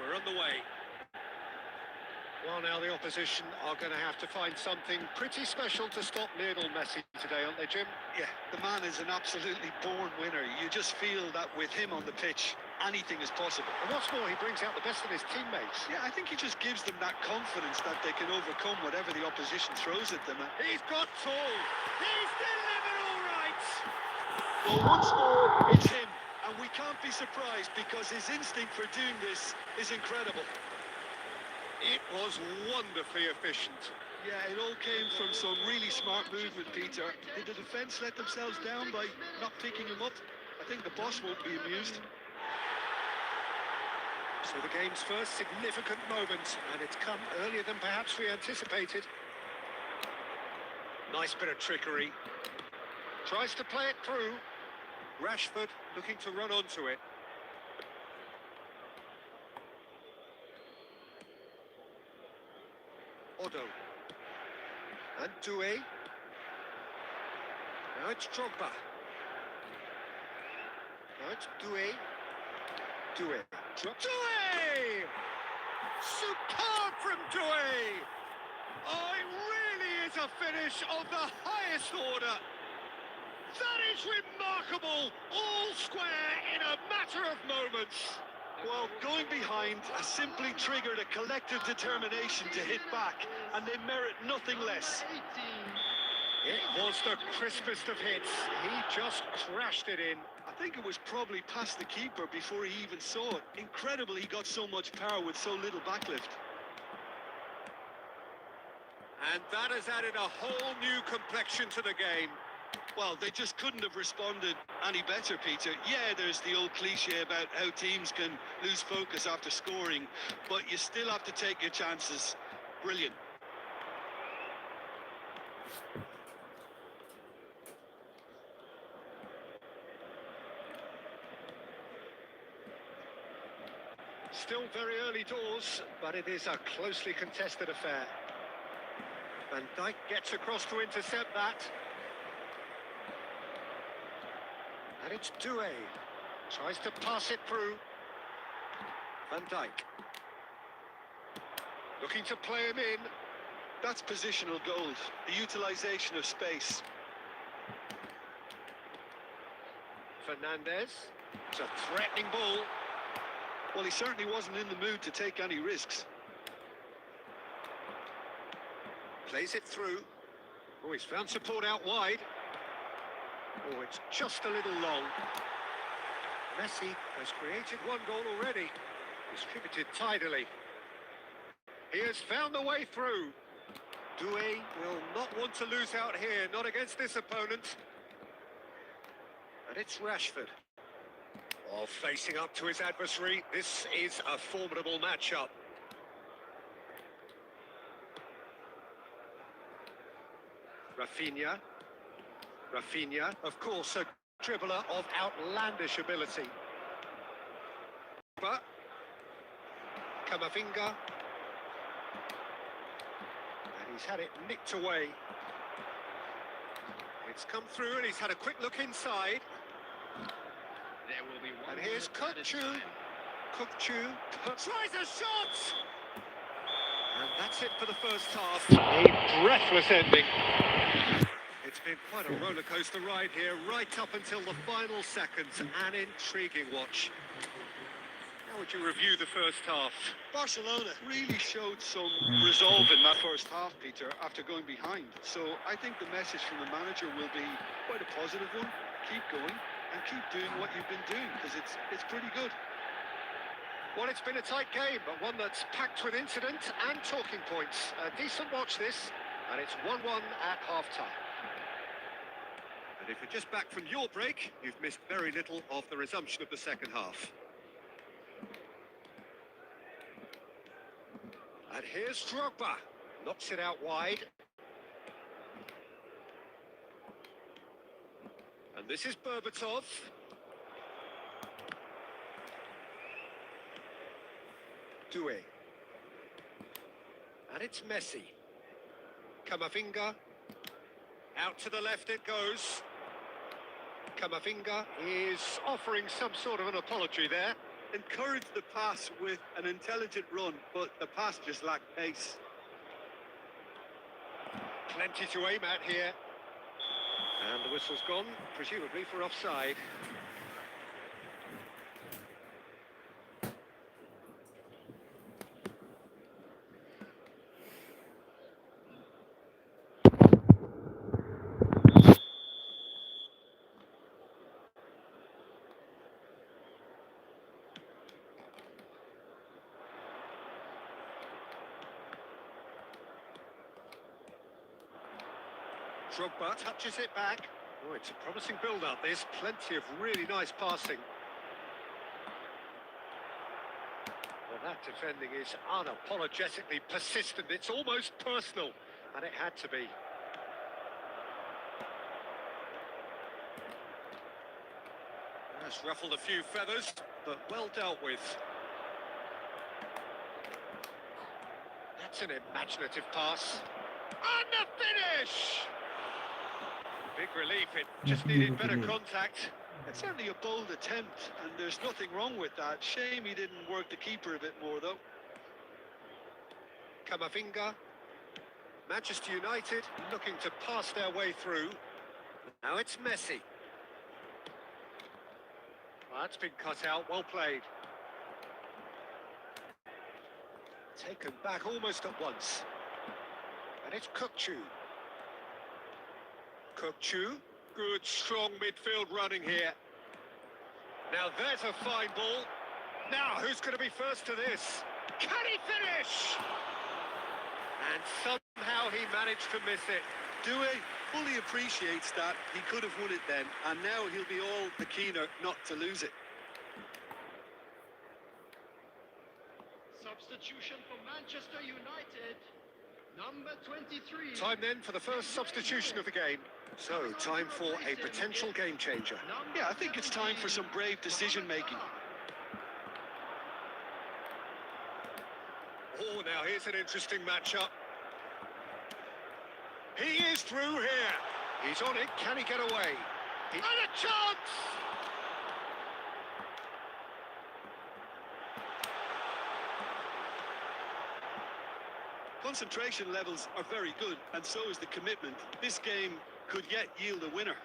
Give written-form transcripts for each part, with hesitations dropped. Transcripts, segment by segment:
we're on the way. Well, now the opposition are going to have to find something pretty special to stop Lionel Messi today, aren't they, Jim? Yeah, the man is an absolutely born winner. You just feel that with him on the pitch, anything is possible. And what's more, he brings out the best in his teammates. Yeah, I think he just gives them that confidence that they can overcome whatever the opposition throws at them. He's got tall. He's delivered all right. Well, once more, it's him. And we can't be surprised because his instinct for doing this is incredible. It was wonderfully efficient. Yeah, it all came from some really smart movement, Peter. Did the defence let themselves down by not picking him up? I think the boss won't be amused. So the game's first significant moment, and it's come earlier than perhaps we anticipated. Nice bit of trickery. Tries to play it through. Rashford looking to run onto it. Odo. And Doué. Now it's Drogba. Now it's Doué. Doué. Doué! Superb from Doué! Oh, it really is a finish of the highest order. That is remarkable! All square in a matter of moments. Well, going behind has simply triggered a collective determination to hit back, and they merit nothing less. It was the crispest of hits. He just crashed it in. I think it was probably past the keeper before he even saw it. Incredible he got so much power with so little backlift. And that has added a whole new complexion to the game. Well, they just couldn't have responded any better, Peter. Yeah, there's the old cliche about how teams can lose focus after scoring, but you still have to take your chances. Brilliant. Still very early doors, but it is a closely contested affair. Van Dijk gets across to intercept that. And it's Doué. Tries to pass it through. Van Dijk. Looking to play him in. That's positional gold, the utilisation of space. Fernandez. It's a threatening ball. Well, he certainly wasn't in the mood to take any risks. Plays it through. Oh, he's found support out wide. Oh, it's just a little long. Messi has created one goal already. Distributed tidily. He has found the way through. Doué will not want to lose out here, not against this opponent. And it's Rashford. Oh, facing up to his adversary. This is a formidable matchup. Rafinha. Rafinha, of course, a dribbler of outlandish ability. But Camavinga. And he's had it nicked away. It's come through and he's had a quick look inside. There will be one. And here's Kukçu. Kukçu tries a shot! And that's it for the first half. A breathless ending. It's been quite a rollercoaster ride here, right up until the final seconds. An intriguing watch. How would you review the first half? Barcelona really showed some resolve in that first half, Peter, after going behind. So I think the message from the manager will be quite a positive one. Keep going and keep doing what you've been doing, because it's pretty good. Well, it's been a tight game, but one that's packed with incident and talking points. A decent watch this, and it's 1-1 at half-time. And if you're just back from your break, you've missed very little of the resumption of the second half. And here's Drogba. Knocks it out wide. And this is Berbatov. Doué. And it's Messi. Camavinga. Out to the left it goes. Camavinga is offering some sort of an apology there. encouraged the pass with an intelligent run, but the pass just lacked pace. Plenty to aim at here. And the whistle's gone, presumably for offside. Drogba touches it back. Oh, it's a promising build-up. There's plenty of really nice passing. Well, that defending is unapologetically persistent. It's almost personal, and it had to be. That's ruffled a few feathers, but well dealt with. That's an imaginative pass. And the finish! Big relief, it just needed better contact. It's certainly a bold attempt, and there's nothing wrong with that. Shame he didn't work the keeper a bit more, though. Camavinga. Manchester United looking to pass their way through. Now it's Messi. Well, that's been cut out, well played. Taken back almost at once. And it's Kukçu. Kukçu, good strong midfield running here. Now there's a fine ball. Now who's going to be first to this? Can he finish? And somehow he managed to miss it. Doué fully appreciates that. He could have won it then, and now he'll be all the keener not to lose it. Substitution for Manchester United. Number 23. Time then for the first substitution of the game. So, time for a potential game changer. Yeah, I think it's time for some brave decision-making. Oh, now here's an interesting matchup. He is through here. He's on it. Can he get away? And a chance! Concentration levels are very good, and so is the commitment. This game could yet yield a winner.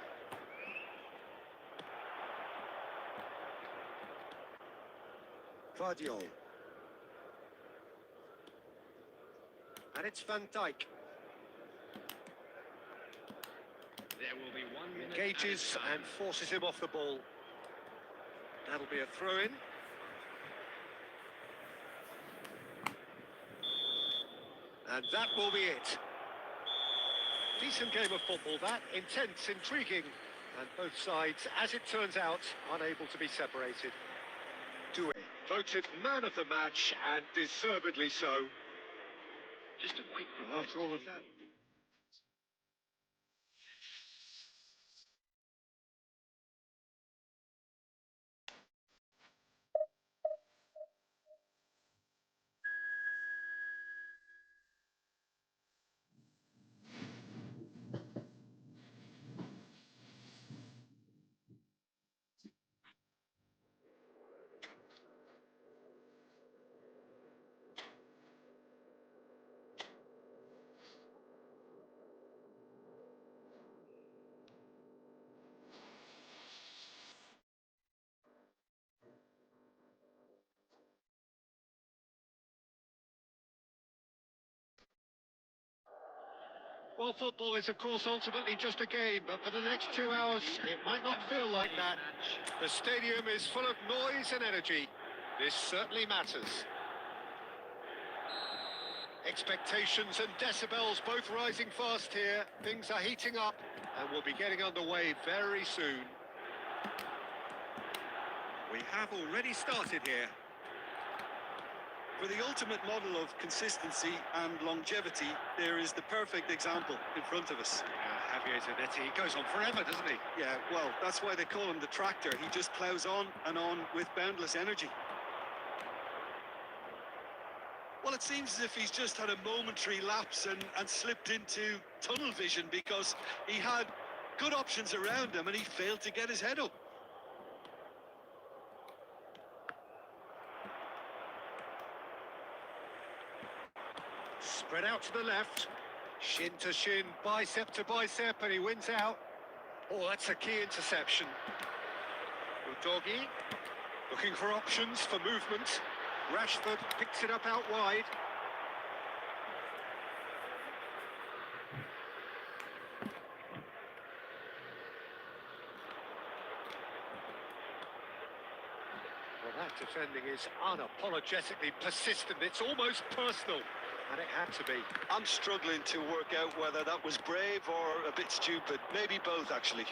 Guardiola. And it's Van Dijk. There will be 1 minute. Engages and forces him off the ball. That'll be a throw-in. And that will be it. Decent game of football, that. Intense, intriguing. And both sides, as it turns out, unable to be separated. Doué voted man of the match, and deservedly so. Just a quick After all of that. Well, football is, of course, ultimately just a game, but for the next 2 hours, it might not feel like that. The stadium is full of noise and energy. This certainly matters. Expectations and decibels both rising fast here. Things are heating up, and we'll be getting underway very soon. We have already started here. For the ultimate model of consistency and longevity, there is the perfect example in front of us. Javier Zanetti goes on forever, doesn't he? Yeah, well, that's why they call him the tractor. He just ploughs on and on with boundless energy. Well, it seems as if he's just had a momentary lapse and slipped into tunnel vision, because he had good options around him and he failed to get his head up. Spread out to the left. Shin to shin, bicep to bicep, and he wins out. Oh, that's a key interception. Udogi looking for options for movement. Rashford picks it up out wide. Well, that defending is unapologetically persistent. It's almost personal, and it had to be. I'm struggling to work out whether that was brave or a bit stupid. Maybe both, actually.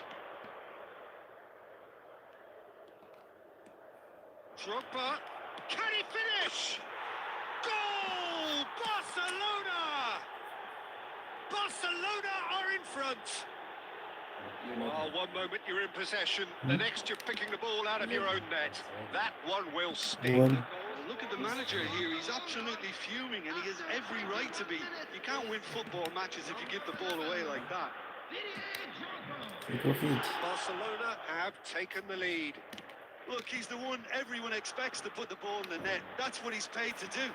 Drogba, can he finish? Goal! Barcelona! Barcelona are in front. Oh, one moment you're in possession, the next you're picking the ball out of your own net. That one will sting. One. Look at the manager here. He's absolutely fuming, and he has every right to be. You can't win football matches if you give the ball away like that. Barcelona have taken the lead. Look, he's the one everyone expects to put the ball in the net. That's what he's paid to do.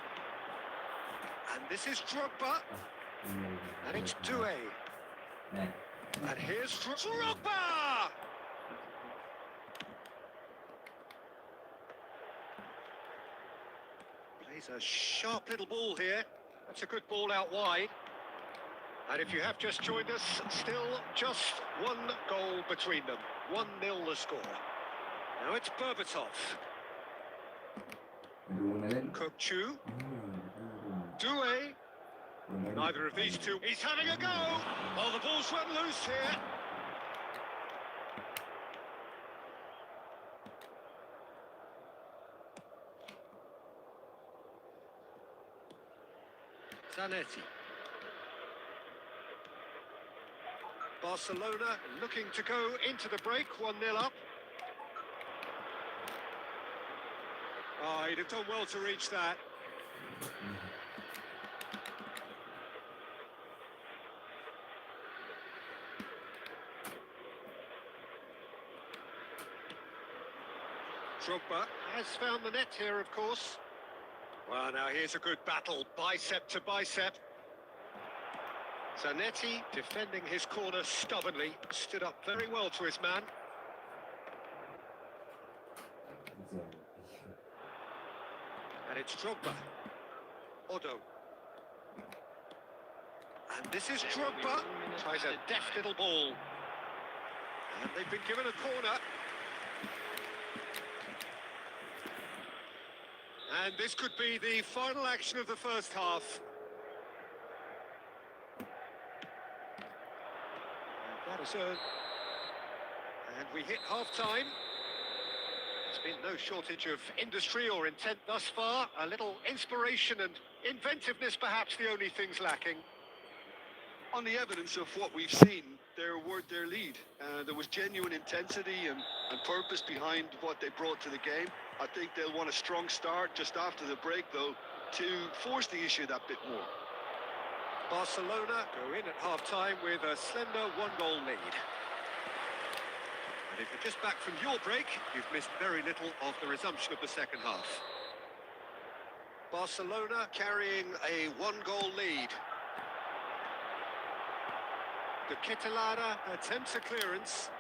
And this is Drogba. And it's Doué. And here's Drogba! Plays a sharp little ball here. That's a good ball out wide. And if you have just joined us, still just one goal between them. 1-0 the score. Now it's Berbatov. Kokchu. Doué. Neither of these two. He's having a go. Oh, the ball's run loose here. Zanetti. Barcelona looking to go into the break, 1-0 up. Oh, he'd have done well to reach that. Drogba has found the net here, of course. Well, now here's a good battle, bicep to bicep. Zanetti defending his corner stubbornly, stood up very well to his man. And it's Drogba. Odo. And this is Drogba. Tries a deft little ball. And they've been given a corner. And this could be the final action of the first half. And that is and we hit half-time. There's been no shortage of industry or intent thus far. A little inspiration and inventiveness, perhaps the only things lacking. On the evidence of what we've seen, they're worth their lead. There was genuine intensity and purpose behind what they brought to the game. I think they'll want a strong start just after the break, though, to force the issue that bit more. Barcelona go in at half-time with a slender one-goal lead. And if you're just back from your break, you've missed very little of the resumption of the second half. Barcelona carrying a one-goal lead. De Ketelada attempts a clearance.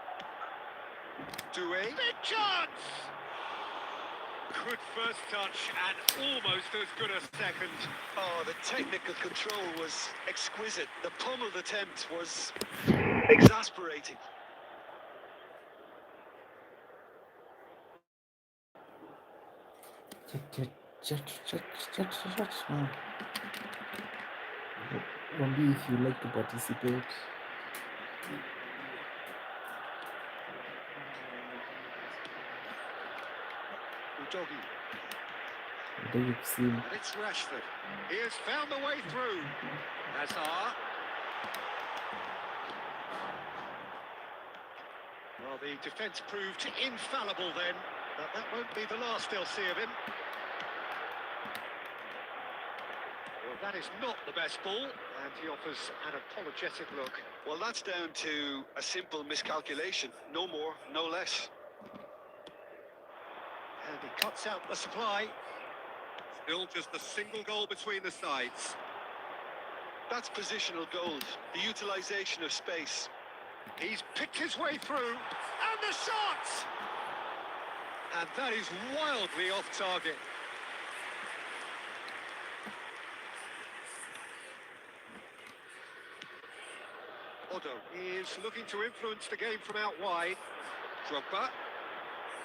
Doué. Big chance! Good first touch and almost as good a second. Oh, the technical control was exquisite. The pummeled attempt was exasperating. Only if you like to participate. Udogi. You've seen. And it's Rashford. He has found the way through. Hazard. Well, the defence proved infallible then, but that won't be the last they'll see of him. Well, that is not the best ball, and he offers an apologetic look. Well, that's down to a simple miscalculation. No more, no less. And he cuts out the supply. Still just a single goal between the sides. That's positional gold, the utilisation of space. He's picked his way through, and the shot! And that is wildly off target. Odo is looking to influence the game from out wide. Drogba.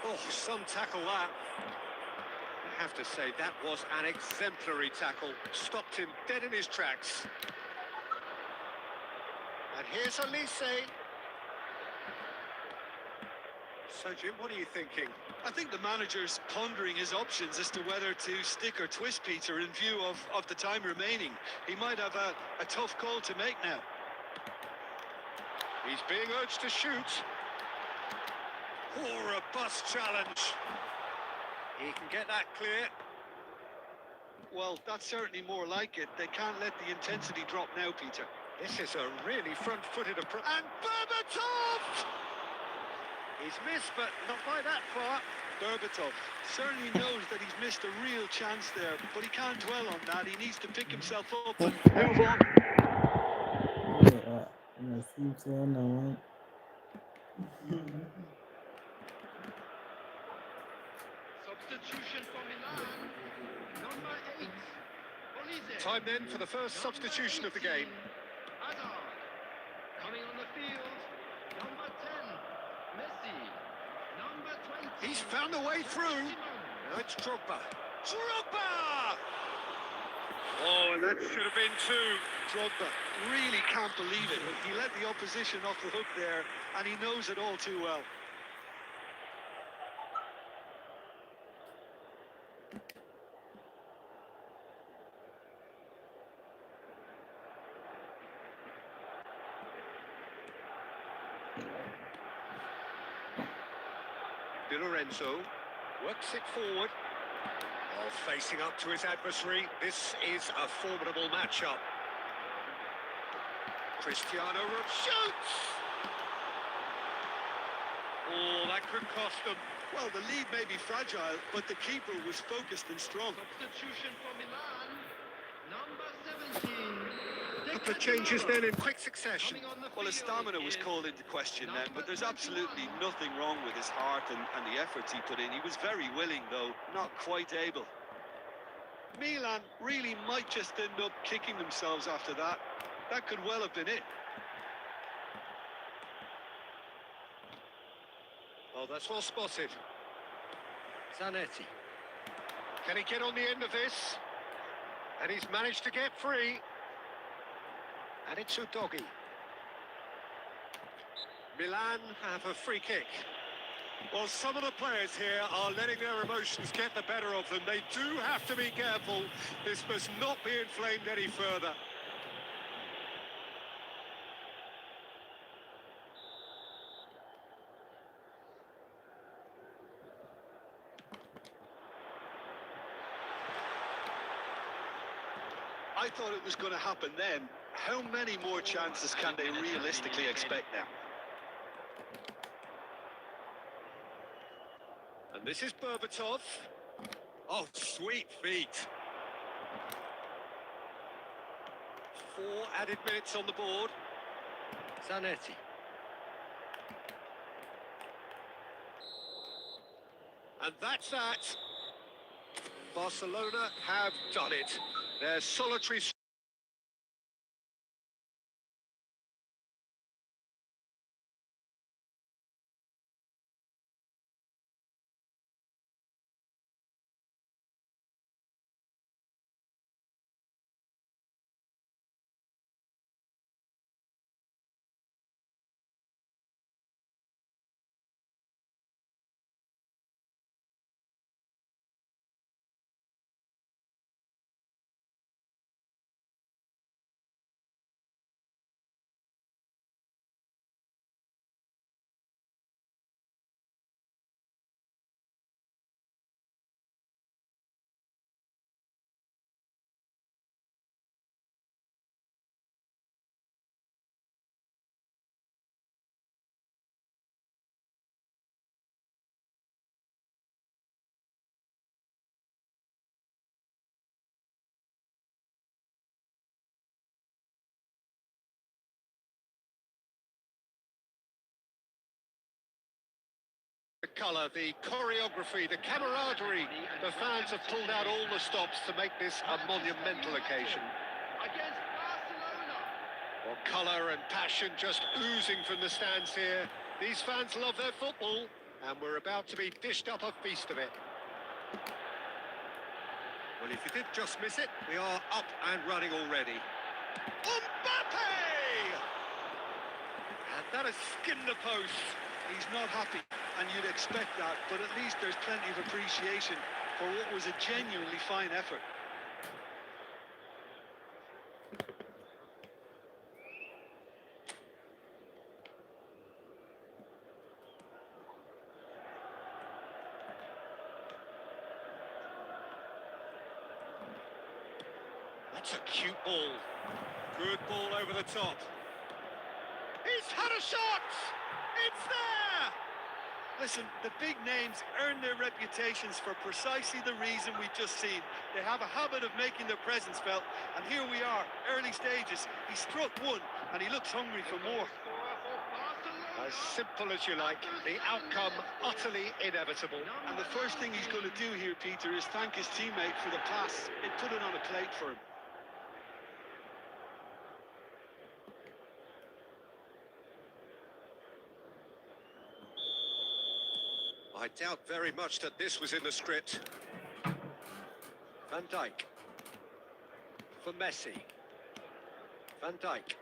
Oh, some tackle that. I have to say, that was an exemplary tackle. Stopped him dead in his tracks. And here's Elise. So, Jim, what are you thinking? I think the manager's pondering his options as to whether to stick or twist Peter in view of the time remaining. He might have a tough call to make now. He's being urged to shoot. Oh, robust challenge. He can get that clear. Well, that's certainly more like it. They can't let the intensity drop now, Peter. This is a really front-footed approach. And Berbatov! He's missed, but not by that far. Berbatov certainly knows that he's missed a real chance there, but he can't dwell on that. He needs to pick himself up and move on. Yeah, nasib sana man. Substitution for Milan. Number 8. Olise. Time then for the first substitution of the game. Hazard. Coming on the field. Number 10. Messi. Number 20. He's found a way through. Now it's Drogba. Drogba! Oh, and that should have been two. Drogba really can't believe it. He let the opposition off the hook there, and he knows it all too well. Di Lorenzo works it forward. While facing up to his adversary, this is a formidable matchup. Cristiano shoots! Oh, that could cost them. Well, the lead may be fragile, but the keeper was focused and strong. Substitution for Milan. Number 17. Couple of changes then in quick succession. Coming on the Well, his field stamina was is called into question then, but there's absolutely nothing wrong with his heart and the efforts he put in. He was very willing, though, not quite able. Milan really might just end up kicking themselves after that. That could well have been it. Oh, that's well spotted. Zanetti. Can he get on the end of this? And he's managed to get free. And it's Udogi. Milan have a free kick. Well, some of the players here are letting their emotions get the better of them. They do have to be careful. This must not be inflamed any further. I thought it was going to happen then. How many more chances can they realistically expect now? And this is Berbatov. Oh, sweet feet. 4 added minutes on the board. Zanetti. And that's that. Barcelona have done it. Their solitary The colour, the choreography, the camaraderie. The fans have pulled out all the stops to make this a monumental occasion. Against Barcelona. Well, colour and passion just oozing from the stands here. These fans love their football, and we're about to be dished up a feast of it. Well, if you did just miss it, we are up and running already. Mbappe! And that has skimmed the post. He's not happy, and you'd expect that, but at least there's plenty of appreciation for what was a genuinely fine effort. That's a cute ball. Good ball over the top. He's had a shot! It's there! Listen, the big names earn their reputations for precisely the reason we've just seen. They have a habit of making their presence felt, and here we are, early stages. He struck one, and he looks hungry for more. As simple as you like, the outcome utterly inevitable. And the first thing he's going to do here, Peter, is thank his teammate for the pass. It put it on a plate for him. I doubt very much that this was in the script. Van Dijk. For Messi. Van Dijk.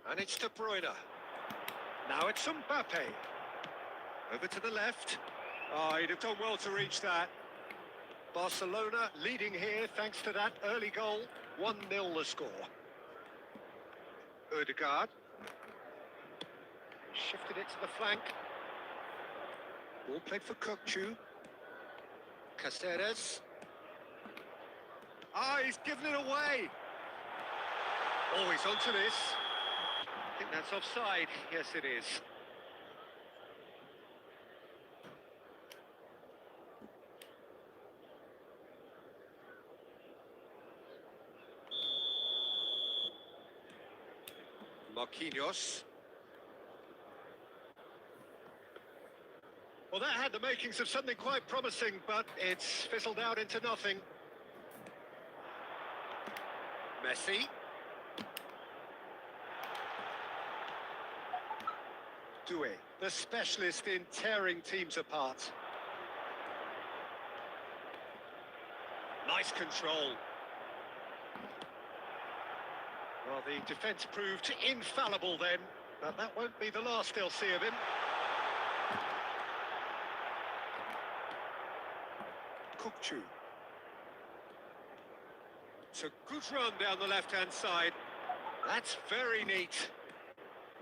And it's De Bruyne. Now it's Mbappe. Over to the left. Oh, he'd have done well to reach that. Barcelona leading here thanks to that early goal. 1-0 the score. Ødegaard. Shifted it to the flank. Ball played for Kökçü. Caceres. Ah, he's given it away. Oh, he's onto this. I think that's offside. Yes, it is. Marquinhos. Well, that had the makings of something quite promising, but it's fizzled out into nothing. Messi. Doué, the specialist in tearing teams apart. Nice control. Well, the defence proved infallible then, but that won't be the last they'll see of him. Kökçü. It's a good run down the left-hand side. That's very neat.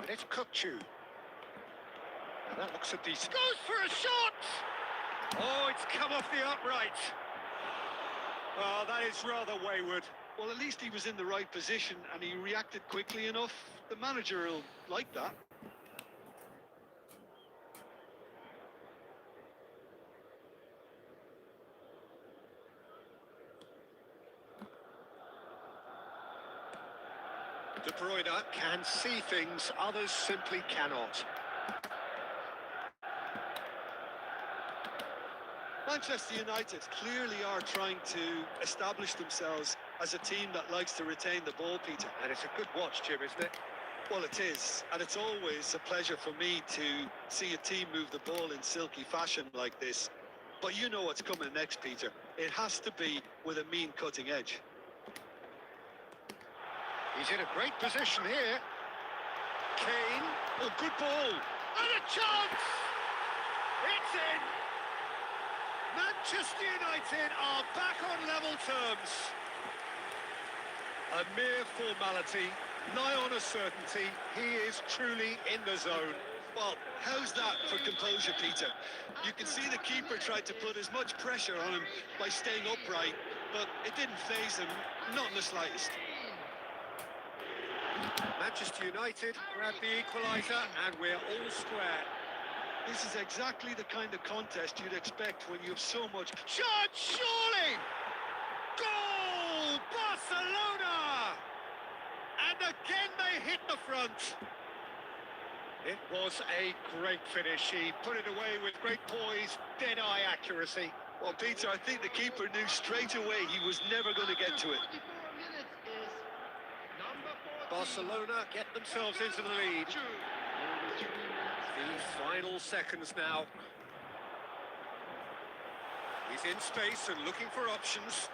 And it's Kökçü. And that looks a decent... Goes for a shot! Oh, it's come off the upright. Oh, that is rather wayward. Well, at least he was in the right position and he reacted quickly enough. The manager will like that. De Bruyne can see things others simply cannot. Manchester United clearly are trying to establish themselves as a team that likes to retain the ball, Peter. And it's a good watch, Jim, isn't it? Well, it is, and it's always a pleasure for me to see a team move the ball in silky fashion like this. But you know what's coming next, Peter. It has to be with a mean cutting edge. He's in a great position here. Kane. Oh, good ball. And a chance! It's in! Manchester United are back on level terms. A mere formality, nigh on a certainty. He is truly in the zone. Well, how's that for composure, Peter? You can see the keeper tried to put as much pressure on him by staying upright, but it didn't faze him, not in the slightest. Manchester United grab the equaliser and we're all square. This is exactly the kind of contest you'd expect when you have so much... Shot, surely! Goal! Barcelona! And again they hit the front. It was a great finish. He put it away with great poise, dead-eye accuracy. Well, Peter, I think the keeper knew straight away he was never going to get to it. 44 minutes is number 14. Barcelona get themselves into the lead. The final seconds now. He's in space and looking for options.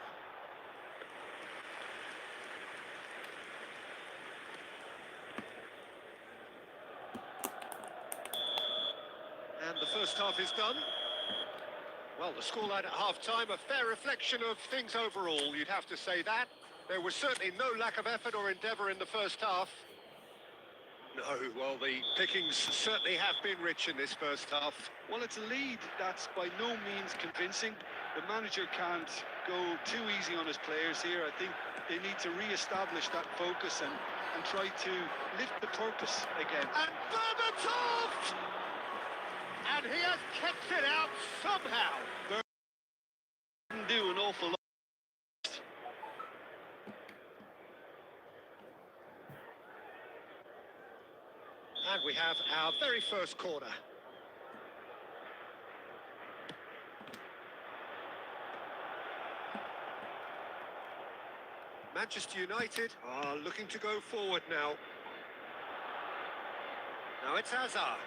And the first half is done. Well, the scoreline at half-time, a fair reflection of things overall, you'd have to say that. There was certainly no lack of effort or endeavour in the first half. No, well, the pickings certainly have been rich in this first half. Well, it's a lead that's by no means convincing. The manager can't go too easy on his players here. I think they need to re-establish that focus and try to lift the purpose again. And Berbatov! And he has kept it out somehow. Didn't do an awful lot. And we have our very first corner. Manchester United are looking to go forward now. Now it's Hazard.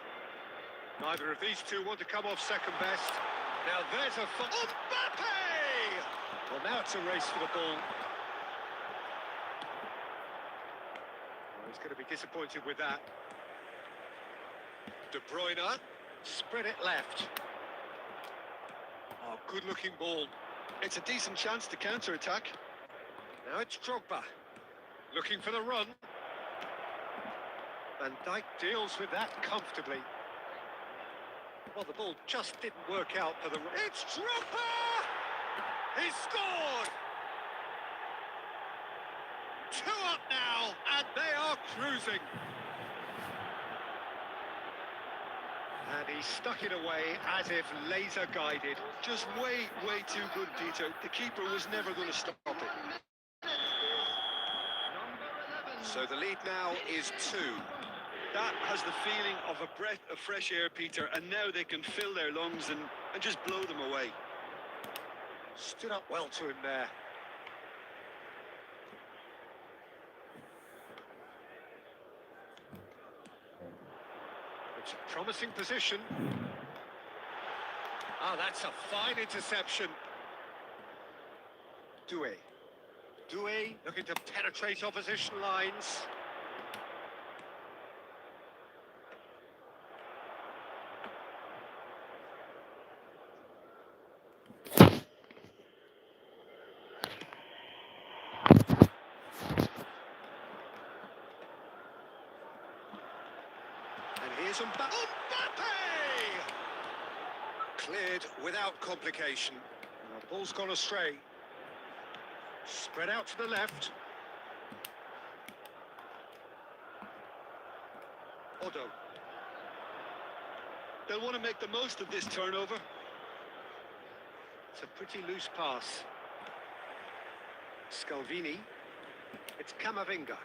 Neither of these two want to come off second best. Now there's a... Mbappe! Well, now it's a race for the ball. Well, he's going to be disappointed with that. De Bruyne, spread it left. Oh, good-looking ball. It's a decent chance to counter-attack. Now it's Drogba, looking for the run. Van Dijk deals with that comfortably. Well, the ball just didn't work out for the... It's Drogba! He scored! 2 up now, and they are cruising. And he stuck it away as if laser guided. Just way too good, Peter. The keeper was never going to stop it. So the lead now is 2. That has the feeling of a breath of fresh air, Peter, and now they can fill their lungs and just blow them away. Stood up well to him there. It's a promising position. Ah, that's a fine interception. Doué looking to penetrate opposition lines. And here's Mbappe! Cleared without complication. The ball's gone astray. Spread out to the left. Odo. They'll want to make the most of this turnover. It's a pretty loose pass. Scalvini. It's Camavinga.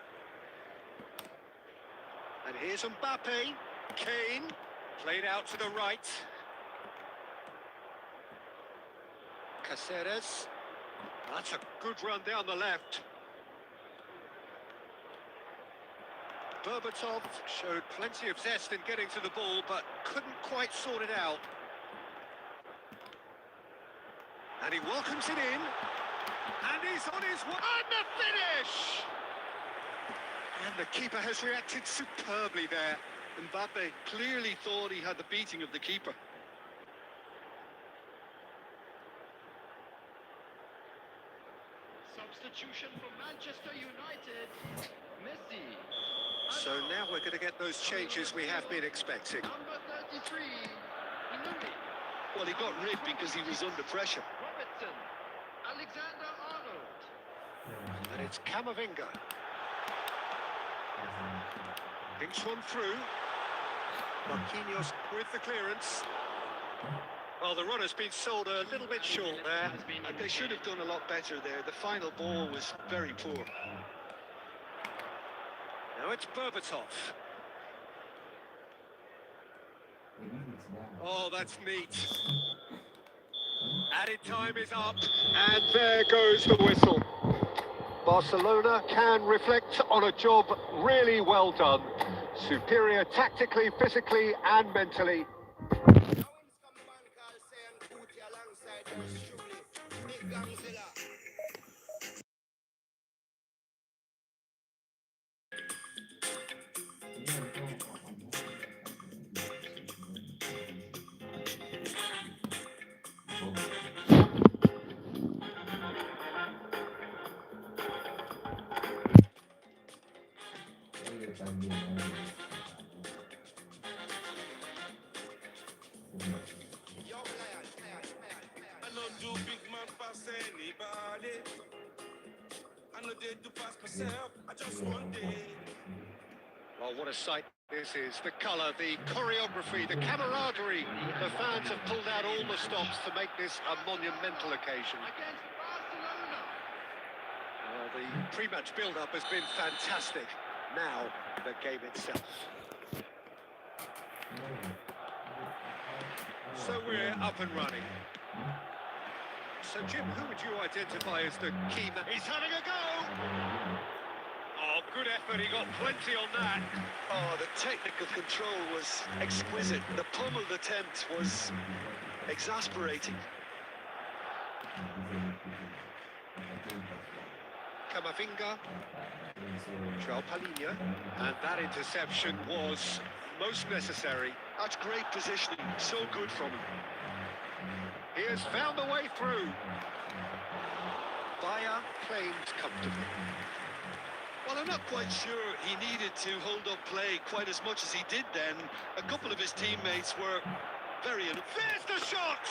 And here's Mbappe. Kane. Played out to the right. Caceres. That's a good run down the left. Berbatov showed plenty of zest in getting to the ball, but couldn't quite sort it out. And he welcomes it in. And he's on his way. And the finish! And the keeper has reacted superbly there. Mbappe clearly thought he had the beating of the keeper. Substitution for Manchester United. Messi. So now we're going to get those changes we have been expecting. Number 33. Inouye. Well, he got rid because he was under pressure. Robertson. Alexander-Arnold. And it's Camavinga. Thinks one through. Marquinhos with the clearance. Well, the run has been sold a little bit short there. And they should have done a lot better there. The final ball was very poor. Now it's Berbatov. Oh, that's neat. Added time is up, and there goes the whistle. Barcelona can reflect on a job really well done. Superior tactically, physically, and mentally. I know do big man pass anybody. I know they do pass myself. I just want it. Well, what a sight this is. The colour, the choreography, the camaraderie. The fans have pulled out all the stops to make this a monumental occasion. Well, the pre-match build-up has been fantastic. Now, the game itself. So we're up and running. So, Jim, who would you identify as the key man? He's having a go! Oh, good effort, he got plenty on that. Oh, the technical control was exquisite. The pummeled attempt was exasperating. Camavinga, Palinha, and that interception was most necessary. That's great positioning, so good from him. He has found a way through. Bayer claims comfortably. Well, I'm not quite sure he needed to hold up play quite as much as he did then. A couple of his teammates were very... There's the shot!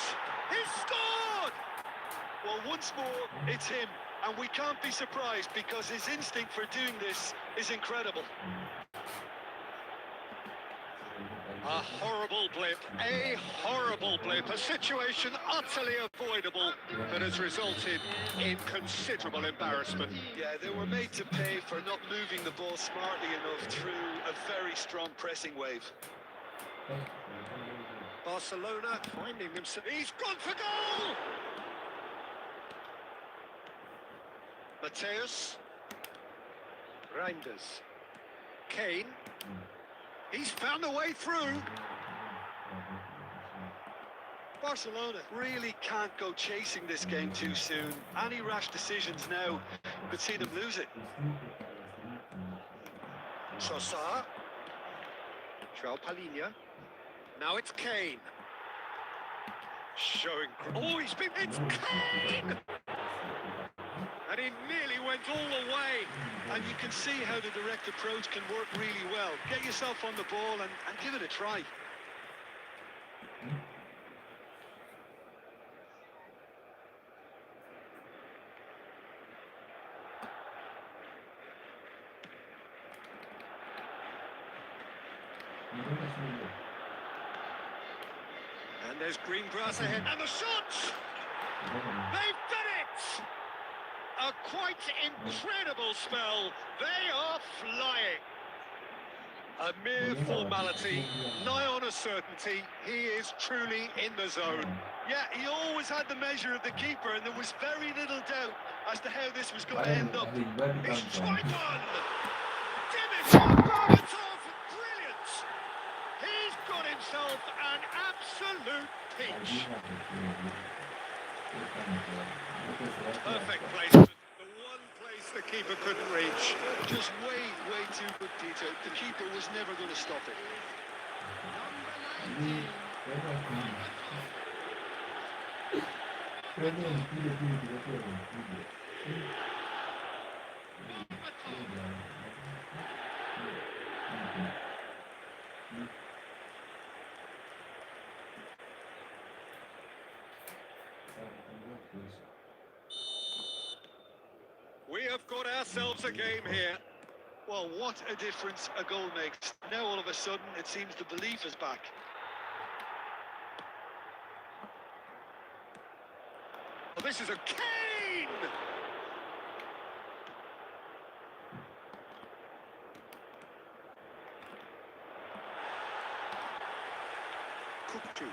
He scored! Well, once more, it's him. And we can't be surprised because his instinct for doing this is incredible. A horrible blip, a situation utterly avoidable that has resulted in considerable embarrassment. Yeah, they were made to pay for not moving the ball smartly enough through a very strong pressing wave. Barcelona finding themselves. He's gone for goal! Mateus. Reinders. Kane. He's found a way through. Barcelona really can't go chasing this game too soon. Any rash decisions now could see them lose it. Sosa. Palinha. Now it's Kane. Showing... Oh, it's Kane! And he nearly went all the way. And you can see how the direct approach can work really well. Get yourself on the ball and give it a try. And there's green grass ahead. And the shot! They've done it! A quite incredible spell. They are flying. A mere formality, nigh on a certainty. He is truly in the zone. Yeah, he always had the measure of the keeper, and there was very little doubt as to how this was going to end up. He's tried one! Dimitri Berbatov, brilliant! He's got himself an absolute peach. Perfect placement. The one place the keeper couldn't reach. Just way too good, Peter. The keeper was never going to stop it. We have got ourselves a game here. Well, what a difference a goal makes. Now all of a sudden it seems the belief is back. Well, this is a Kane! Kupchu.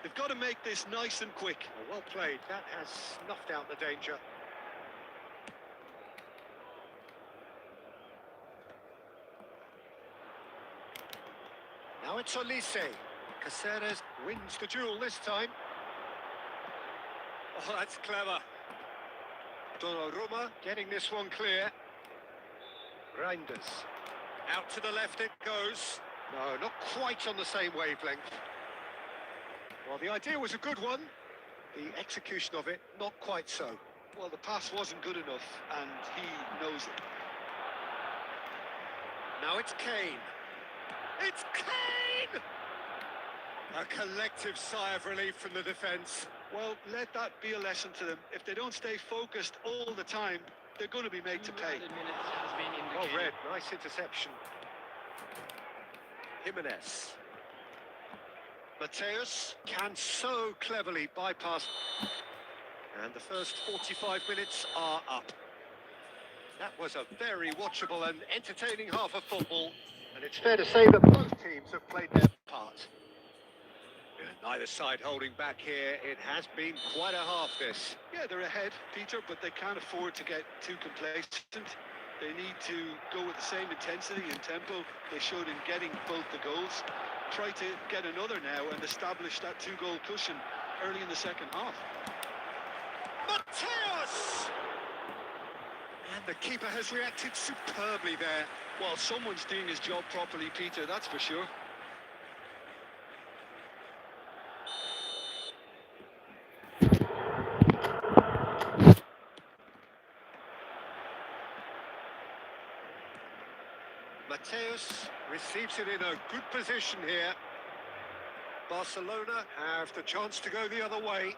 They've got to make this nice and quick. Well played. That has snuffed out the danger. Now it's Olise. Caceres wins the duel this time. Oh, that's clever. Donnarumma getting this one clear. Reinders. Out to the left it goes. No, not quite on the same wavelength. Well, the idea was a good one. The execution of it, not quite so. Well, the pass wasn't good enough, and he knows it. Now it's Kane. It's Kane! A collective sigh of relief from the defence. Well, let that be a lesson to them. If they don't stay focused all the time, they're going to be made to pay. Well read, nice interception. Jimenez. Mateus can so cleverly bypass. And the first 45 minutes are up. That was a very watchable and entertaining half of football. And it's fair to say that both teams have played their part. Neither side holding back here. It has been quite a half, this. Yeah, they're ahead, Peter, but they can't afford to get too complacent. They need to go with the same intensity and tempo they showed in getting both the goals. Try to get another now and establish that two-goal cushion early in the second half. Mateus! And the keeper has reacted superbly there. Well, someone's doing his job properly, Peter, that's for sure. Mateus receives it in a good position here. Barcelona have the chance to go the other way.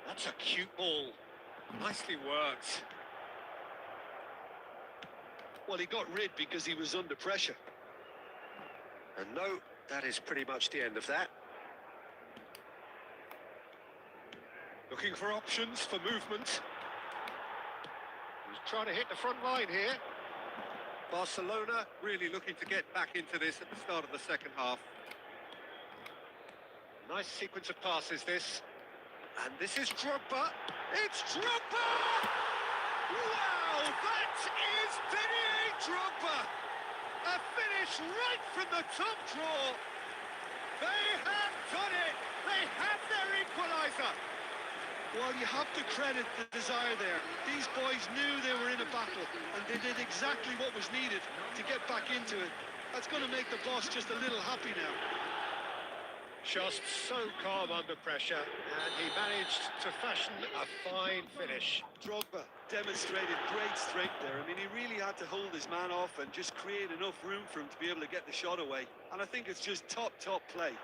That's a cute ball. Nicely worked. Well, he got rid because he was under pressure. And no, that is pretty much the end of that. Looking for options for movement. He's trying to hit the front line here. Barcelona really looking to get back into this at the start of the second half. Nice sequence of passes, this. And this is Drogba. It's Drogba! Wow, that is Didier Drogba! A finish right from the top draw. They have done it! They have their equaliser! Well, you have to credit the desire there. These boys knew they were in a battle, and they did exactly what was needed to get back into it. That's going to make the boss just a little happy now. Just so calm under pressure, and he managed to fashion a fine finish. Drogba demonstrated great strength there. I mean, he really had to hold his man off and just create enough room for him to be able to get the shot away. And I think it's just top play.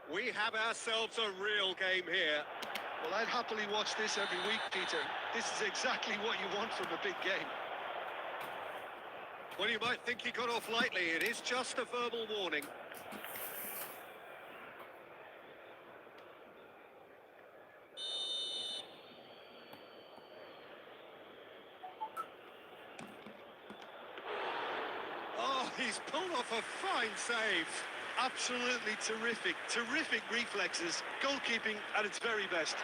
We have ourselves a real game here. Well, I'd happily watch this every week, Peter. This is exactly what you want from a big game. Well, you might think he got off lightly. It is just a verbal warning. Oh, he's pulled off a fine save. Absolutely terrific reflexes. Goalkeeping at its very best.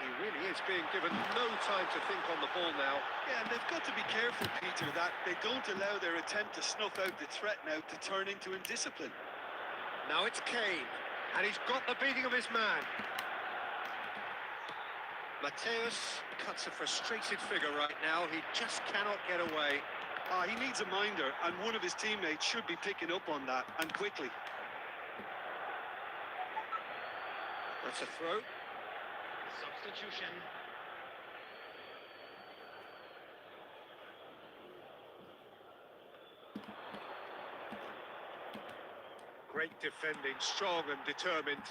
He really is being given no time to think on the ball now. Yeah, and they've got to be careful, Peter, that they don't allow their attempt to snuff out the threat now to turn into indiscipline. Now it's Kane, and he's got the beating of his man. Mateus cuts a frustrated figure right now. He just cannot get away. He needs a minder, and one of his teammates should be picking up on that, and quickly. That's a throw. Substitution. Great defending, strong and determined.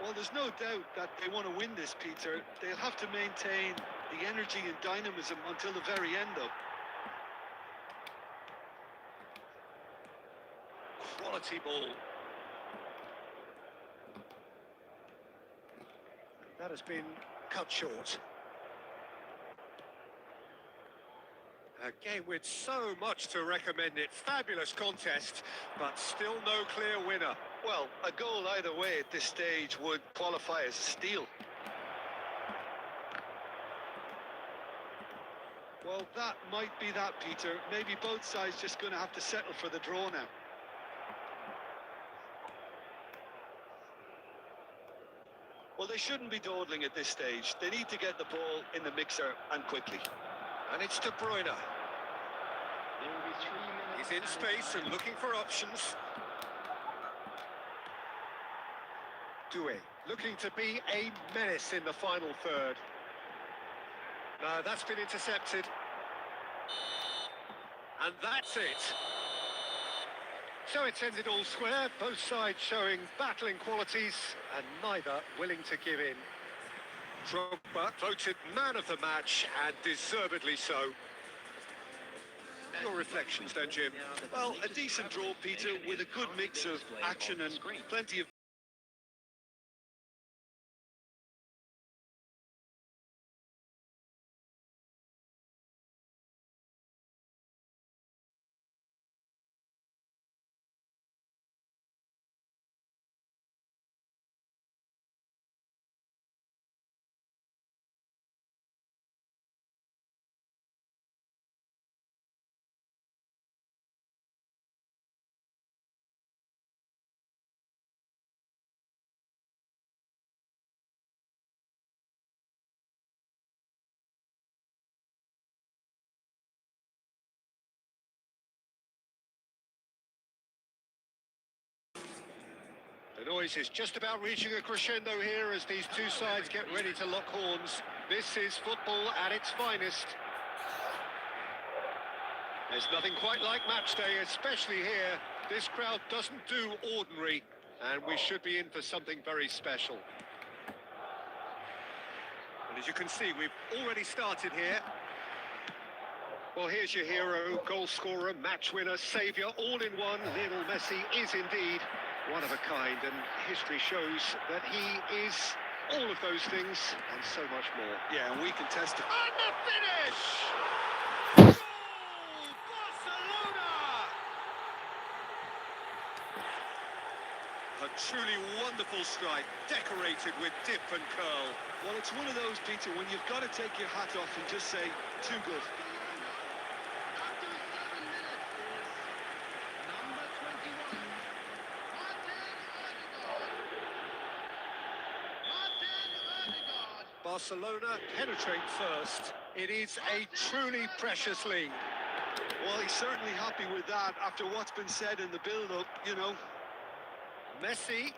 Well, there's no doubt that they want to win this, Peter. They'll have to maintain the energy and dynamism until the very end, though. Quality ball. That has been cut short. A game with so much to recommend it. Fabulous contest, but still no clear winner. Well, a goal either way at this stage would qualify as a steal. Well, that might be that, Peter. Maybe both sides just going to have to settle for the draw now. Well, they shouldn't be dawdling at this stage. They need to get the ball in the mixer and quickly. And it's De Bruyne. There will be 3 minutes. He's in space and looking for options. Doué, looking to be a menace in the final third. No, that's been intercepted. And that's it. So it's ended all square, both sides showing battling qualities and neither willing to give in. Drogba voted man of the match, and deservedly so. Your reflections then, Jim? Well, a decent draw, Peter, with a good mix of action and plenty of... The noise is just about reaching a crescendo here as these two sides get ready to lock horns. This is football at its finest. There's nothing quite like match day, especially here. This crowd doesn't do ordinary, and we should be in for something very special. And as you can see, we've already started here. Well, here's your hero, goal scorer, match winner, saviour, all in one. Lionel Messi is indeed one of a kind, and history shows that he is all of those things and so much more. Yeah, and we can testify. And the finish! Goal! Barcelona! A truly wonderful strike, decorated with dip and curl. Well, it's one of those, Peter, when you've got to take your hat off and just say, too good. After 7 minutes is number 21. Martin Odegaard. Barcelona penetrate first. It is a truly precious lead. Well, he's certainly happy with that after what's been said in the build-up, you know. Messi,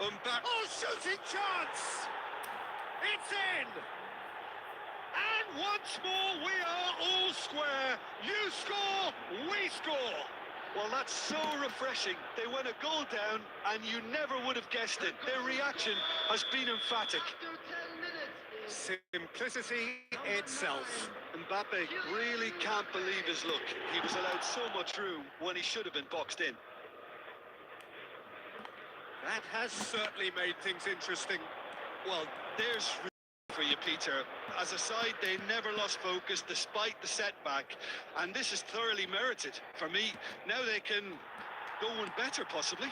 Mbappe, oh, shooting chance! It's in! And once more we are all square. You score, we score. Well, that's so refreshing. They went a goal down, and you never would have guessed it. Their reaction has been emphatic. After 10 minutes is Simplicity itself. Mbappe really can't believe his luck. He was allowed so much room when he should have been boxed in. That has certainly made things interesting. Well, there's for you, Peter. As a side, they never lost focus despite the setback, and this is thoroughly merited. For me, now they can go one better, possibly.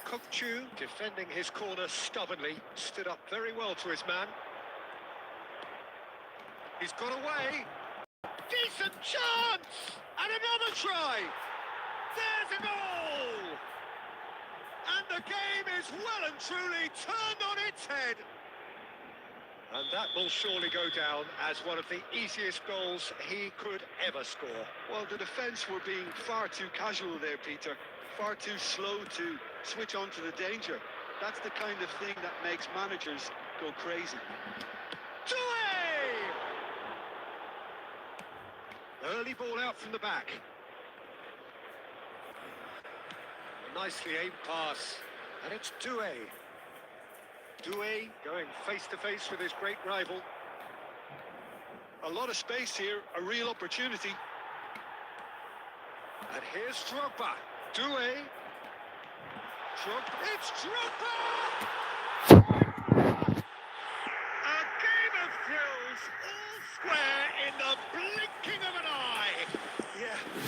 Kokchu defending his corner stubbornly, stood up very well to his man. He's got away. Decent chance! And another try! There's a goal! And the game is well and truly turned on its head. And that will surely go down as one of the easiest goals he could ever score. Well, the defence were being far too casual there, Peter. Far too slow to switch on to the danger. That's the kind of thing that makes managers go crazy. Doué! Early ball out from the back. A nicely aimed pass. And it's Doué. Doué going face-to-face with his great rival. A lot of space here, a real opportunity. And here's Drogba. Doué. It's Drogba! A game of thrills, all square in the blue.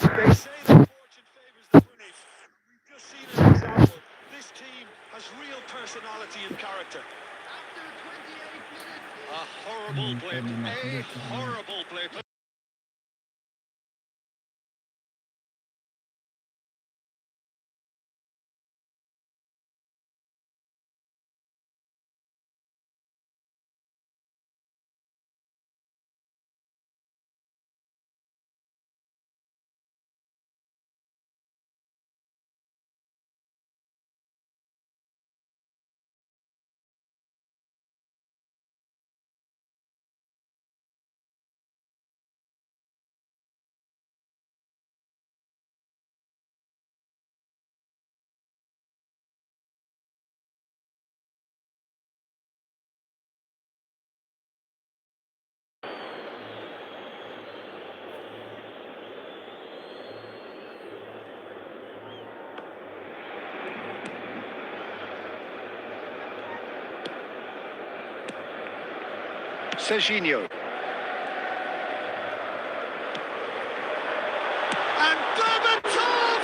They say that fortune favours the brave. We've just seen an example. This team has real personality and character. After 28 minutes. A horrible blip. A horrible blip. Serginho. And Berbatov!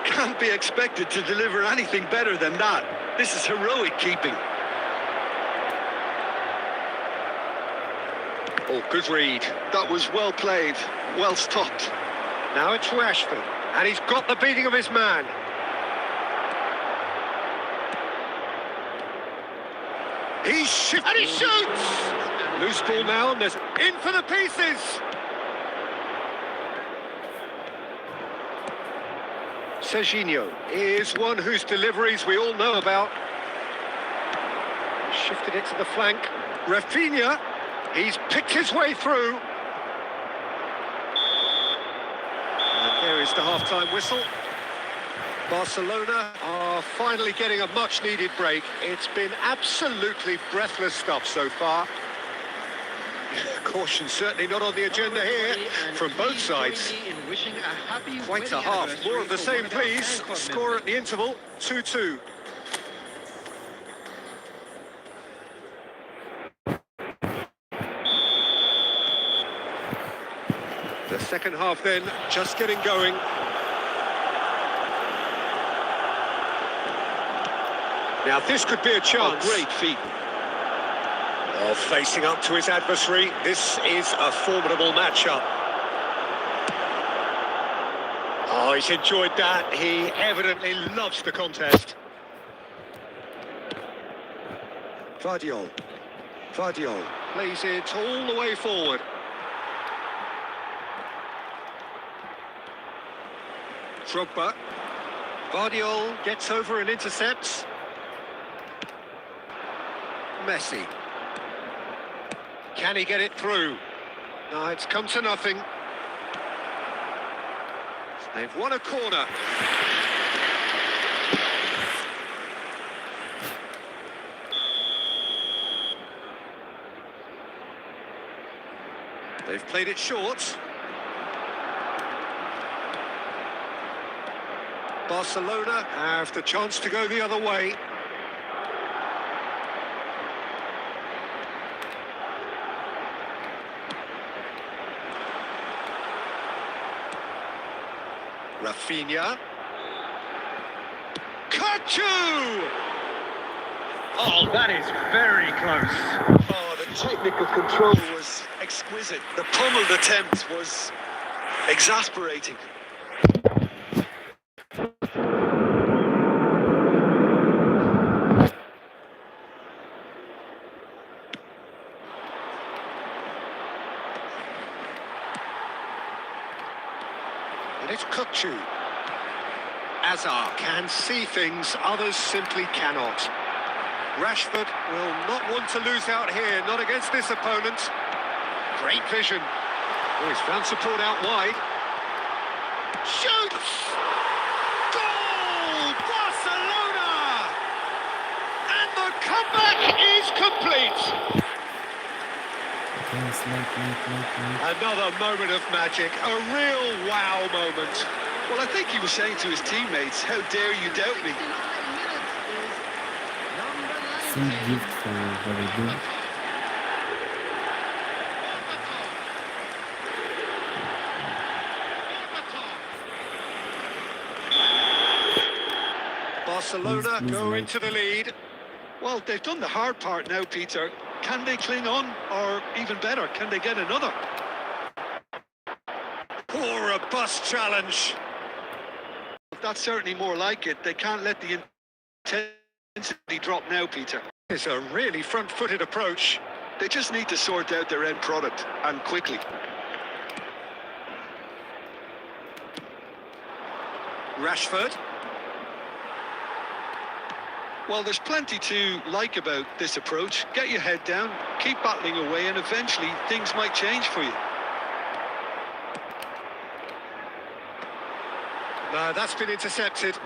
Can't be expected to deliver anything better than that. This is heroic keeping. Oh, good read. That was well played, well stopped. Now it's Rashford, and he's got the beating of his man. He shoots, and he shoots! Loose ball now, and there's in for the pieces! Serginho is one whose deliveries we all know about. Shifted it to the flank. Rafinha, he's picked his way through. And there is the half-time whistle. Barcelona are finally getting a much-needed break. It's been absolutely breathless stuff so far. Caution certainly not on the agenda here from both sides. Quite a half. More of the same, please. Score at the interval, 2-2. The second half then, just getting going. Now this could be a chance. Oh, great feat. Oh, facing up to his adversary. This is a formidable matchup. Oh, he's enjoyed that. He evidently loves the contest. Vardiol plays it all the way forward. Drogba. Vardiol gets over and intercepts. Messi. Can he get it through? No, it's come to nothing. They've won a corner. They've played it short. Barcelona have the chance to go the other way. Rafinha. Kachu! Oh, that is very close. Oh, the technical control was exquisite. The pummeled attempt was exasperating. And it's Kachu. Azar can see things others simply cannot. Rashford will not want to lose out here, not against this opponent. Great vision. Oh, he's found support out wide. Shoots! Goal! Barcelona! And the comeback is complete. Another moment of magic, a real wow moment. Well, I think he was saying to his teammates, how dare you doubt me? Some gift for Vardy. Barcelona please go like into the lead. Well, they've done the hard part now, Peter. Can they cling on, or even better, can they get another? Poor robust challenge. That's certainly more like it. They can't let the intensity drop now, Peter. It's a really front-footed approach. They just need to sort out their end product, and quickly. Rashford. Well, there's plenty to like about this approach. Get your head down, keep battling away, and eventually things might change for you. No, that's been intercepted.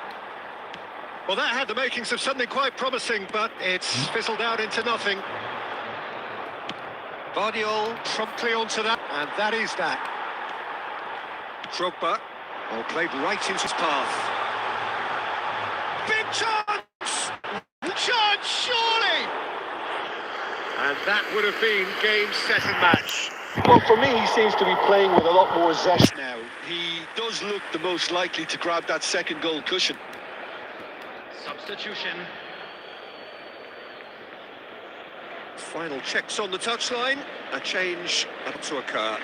Well, that had the makings of something quite promising, but it's fizzled out into nothing. Guardiola promptly onto that, and that is that. Drogba, played right into his path. Big chance! Chance, surely! And that would have been game, set and match. Well, for me, he seems to be playing with a lot more zest now. He does look the most likely to grab that second goal cushion. Substitution. Final checks on the touchline. A change about to occur.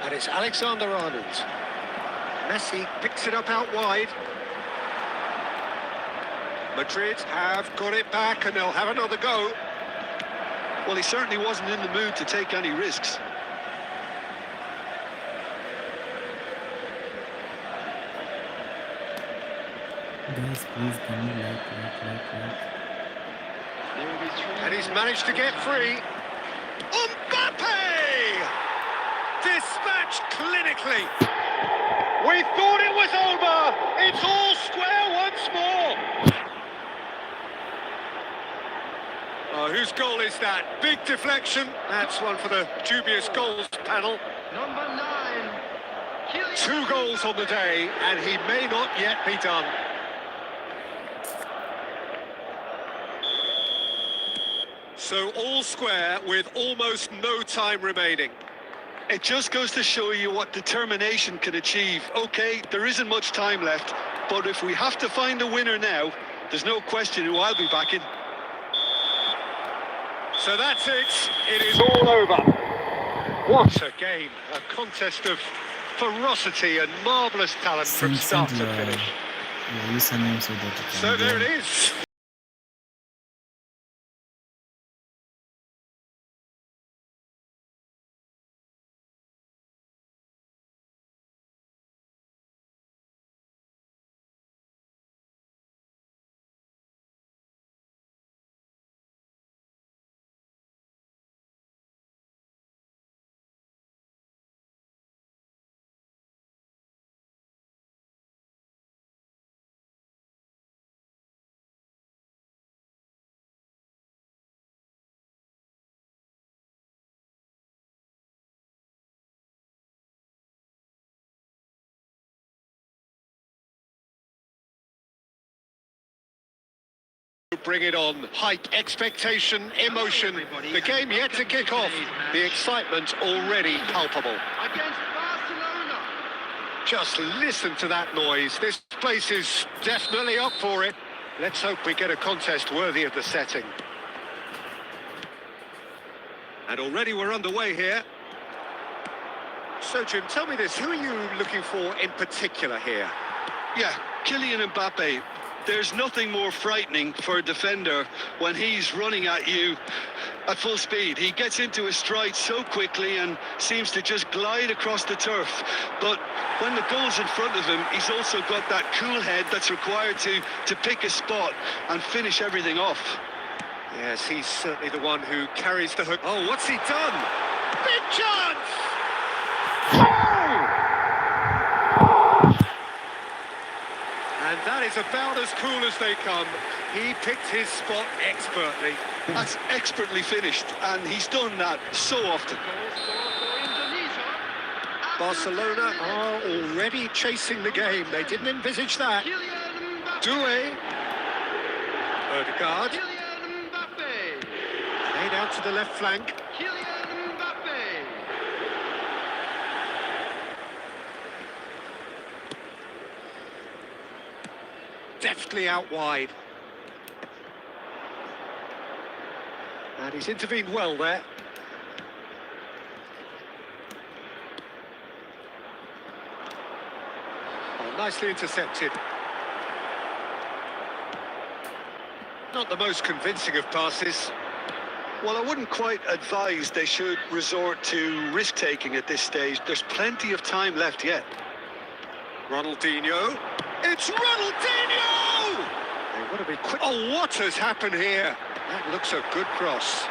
And it's Alexander-Arnold. Messi picks it up out wide. Madrid have got it back and they'll have another go. Well, he certainly wasn't in the mood to take any risks. Guys, please can you like. There will be 3. And he's managed to get free. Mbappe! Dispatched clinically. We thought it was over. It's all square once more. Oh, whose goal is that? Big deflection. That's one for the dubious goals panel. Number 9. Kylian 2 goals on the day, and he may not yet be done. So all square with almost no time remaining. It just goes to show you what determination can achieve. Okay, there isn't much time left, but if we have to find a winner now, there's no question who I'll be backing. So that's it. It is all over. What a game. A contest of ferocity and marvellous talent from start to finish. Username so that you can So there join. it is. Bring it on. Hype, expectation, emotion. The game yet to kick off. The excitement already palpable. against Barcelona. Just listen to that noise. This place is definitely up for it. Let's hope we get a contest worthy of the setting. And already we're underway here. So, Jim, tell me this. Who are you looking for in particular here? Yeah, Kylian Mbappe. There's nothing more frightening for a defender when he's running at you at full speed. He gets into his stride so quickly and seems to just glide across the turf. But when the goal's in front of him, he's also got that cool head that's required to pick a spot and finish everything off. Yes, he's certainly the one who carries the hook. Oh, what's he done? Big chance! And that is about as cool as they come. He picked his spot expertly. That's expertly finished, and he's done that so often. Goal scored for Indonesia. Barcelona are already chasing the game. They didn't envisage that. Kylian Mbappe. Doué. Odegaard. Kylian Mbappe. Played out to the left flank. Kylian Mbappe. deftly out wide. And he's intervened well there. Oh, nicely intercepted. Not the most convincing of passes. Well, I wouldn't quite advise they should resort to risk-taking at this stage. There's plenty of time left yet. Ronaldinho. It's Ronaldinho! They want to be quick. Oh, what has happened here? That looks a good cross.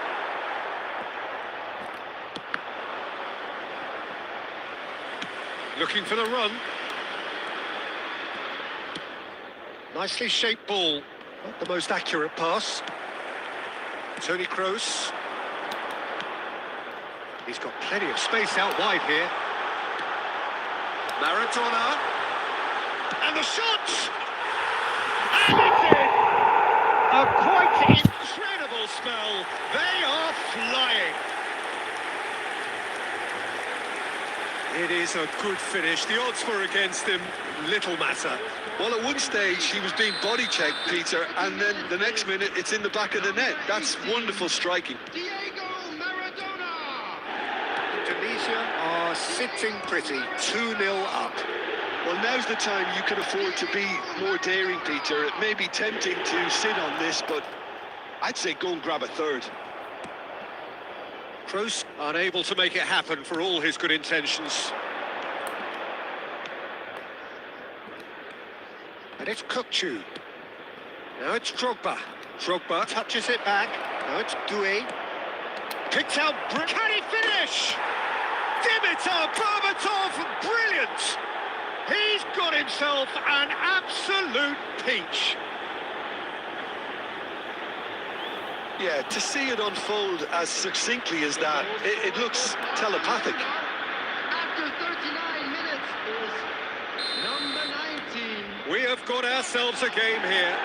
Looking for the run. Nicely shaped ball. Not the most accurate pass. Toni Kroos. He's got plenty of space out wide here. Maradona. And the shot! And it's in! A quite incredible spell. They are flying. It is a good finish. The odds were against him. Little matter. Well, at one stage, he was being body-checked, Peter, and then the next minute, it's in the back of the net. That's wonderful striking. Diego Maradona! Tunisia are sitting pretty, 2-0 up. Well, now's the time you can afford to be more daring, Peter. It may be tempting to sit on this, but I'd say go and grab a third. Kroos unable to make it happen for all his good intentions. And it's Kukçu. Now it's Drogba. Drogba touches it back. Now it's Doué. Picks out. Can he finish? Dimitar Berbatov, brilliant! He's got himself an absolute peach. Yeah, to see it unfold as succinctly as that, it looks telepathic. After 39 minutes is number 19. We have got ourselves a game here.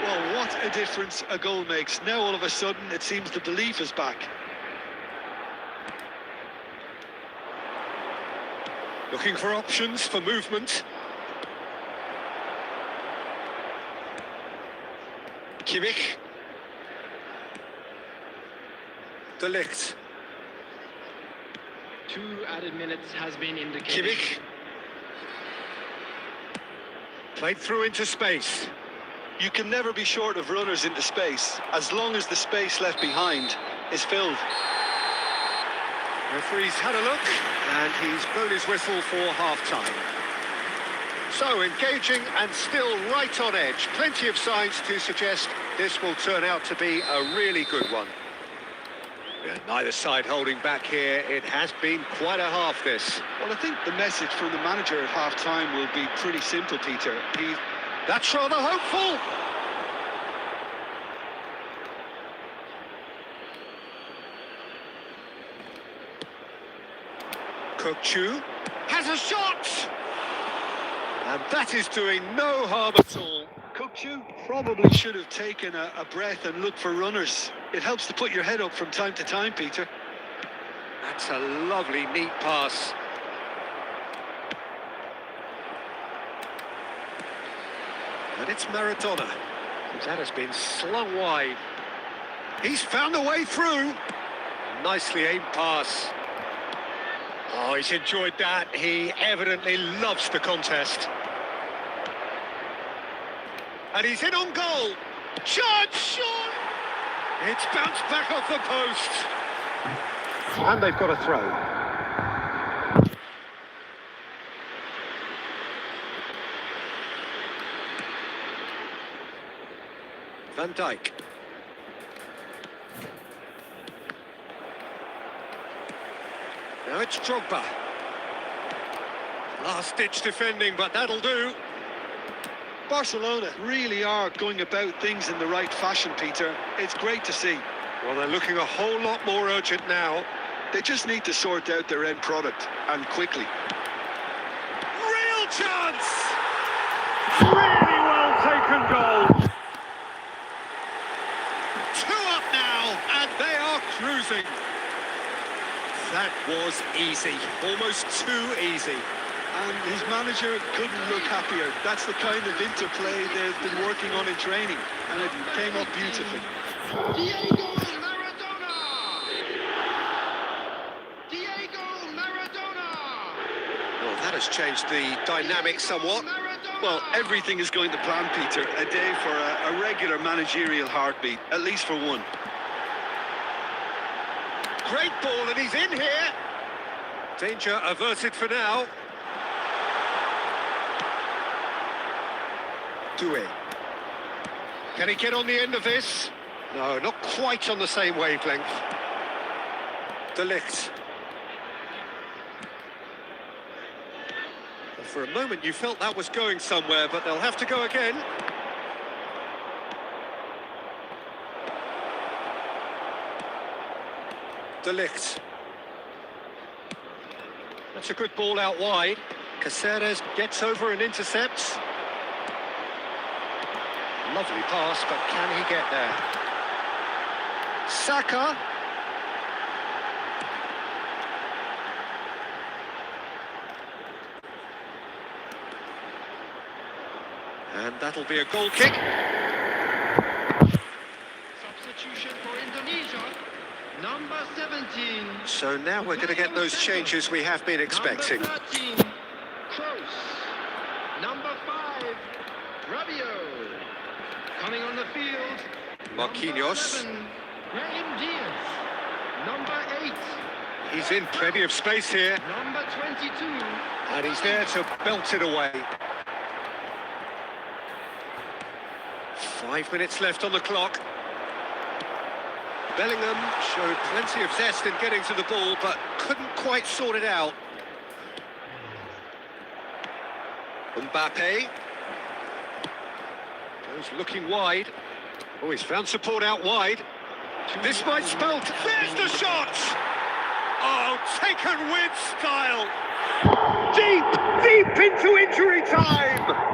Well, what a difference a goal makes. Now all of a sudden it seems the belief is back. Looking for options for movement. Kimmich. De Ligt. 2 added minutes has been indicated. Kimmich. Played through into space. You can never be short of runners into space, as long as the space left behind is filled. Referee's had a look, and he's blown his whistle for half-time. So, engaging and still right on edge. Plenty of signs to suggest this will turn out to be a really good one. Neither side holding back here. It has been quite a half, this. Well, I think the message from the manager at half-time will be pretty simple, Peter. That's rather hopeful. Kukçu has a shot! And that is doing no harm at all. Kukçu probably should have taken a breath and looked for runners. It helps to put your head up from time to time, Peter. That's a lovely, neat pass. And it's Maradona. That has been slung wide. He's found a way through. Nicely aimed pass. Oh, he's enjoyed that. He evidently loves the contest. And he's in on goal. Shot! It's bounced back off the post. And they've got a throw. Van Dijk. Now it's Drogba. Last-ditch defending, but that'll do. Barcelona really are going about things in the right fashion, Peter. It's great to see. Well, they're looking a whole lot more urgent now. They just need to sort out their end product, and quickly. Real chance! Really well taken goal. 2 up now, and they are cruising. That was easy, almost too easy. And his manager couldn't look happier. That's the kind of interplay they've been working on in training, and it came up beautifully. Diego Maradona! Diego Maradona! Well, that has changed the dynamic somewhat. Maradona! Well, everything is going to plan, Peter. A day for a regular managerial heartbeat, at least for one. Great ball, and he's in here. Danger averted for now. Doué. Can he get on the end of this? No, not quite on the same wavelength. De Ligt. Well, for a moment you felt that was going somewhere, but they'll have to go again. De Ligt. That's a good ball out wide. Caceres gets over and intercepts. Lovely pass, but can he get there? Saka. And that'll be a goal kick. Substitution for Indonesia. Number 17. So now we're going to get those changes we have been expecting. Number 13. Kroos. Number 5. Rabiot. Coming on the field. Marquinhos. Number 11, Graham Diaz. Number 8. He's in plenty of space here. Number 22. And he's there to belt it away. 5 minutes left on the clock. Bellingham showed plenty of zest in getting to the ball, but couldn't quite sort it out. Mbappe goes looking wide. Oh, he's found support out wide. This might spell... There's the shot! Oh, taken with style! Deep into injury time!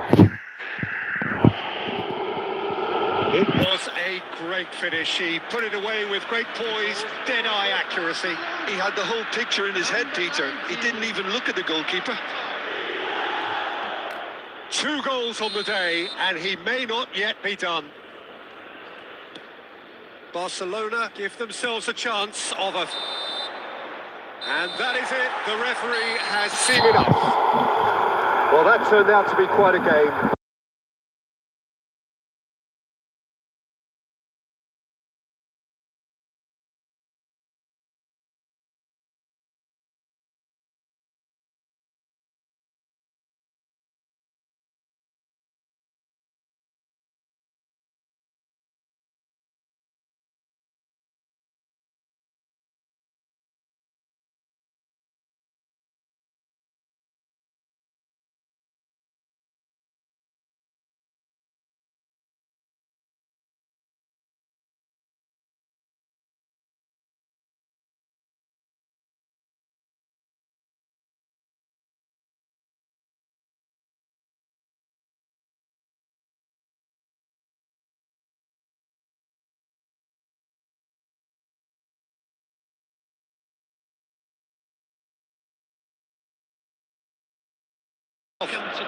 It was a great finish. He put it away with great poise, dead-eye accuracy. He had the whole picture in his head, Peter. He didn't even look at the goalkeeper. 2 goals on the day, and he may not yet be done. Barcelona give themselves a chance of a... And that is it. The referee has seen enough. Well, that turned out to be quite a game.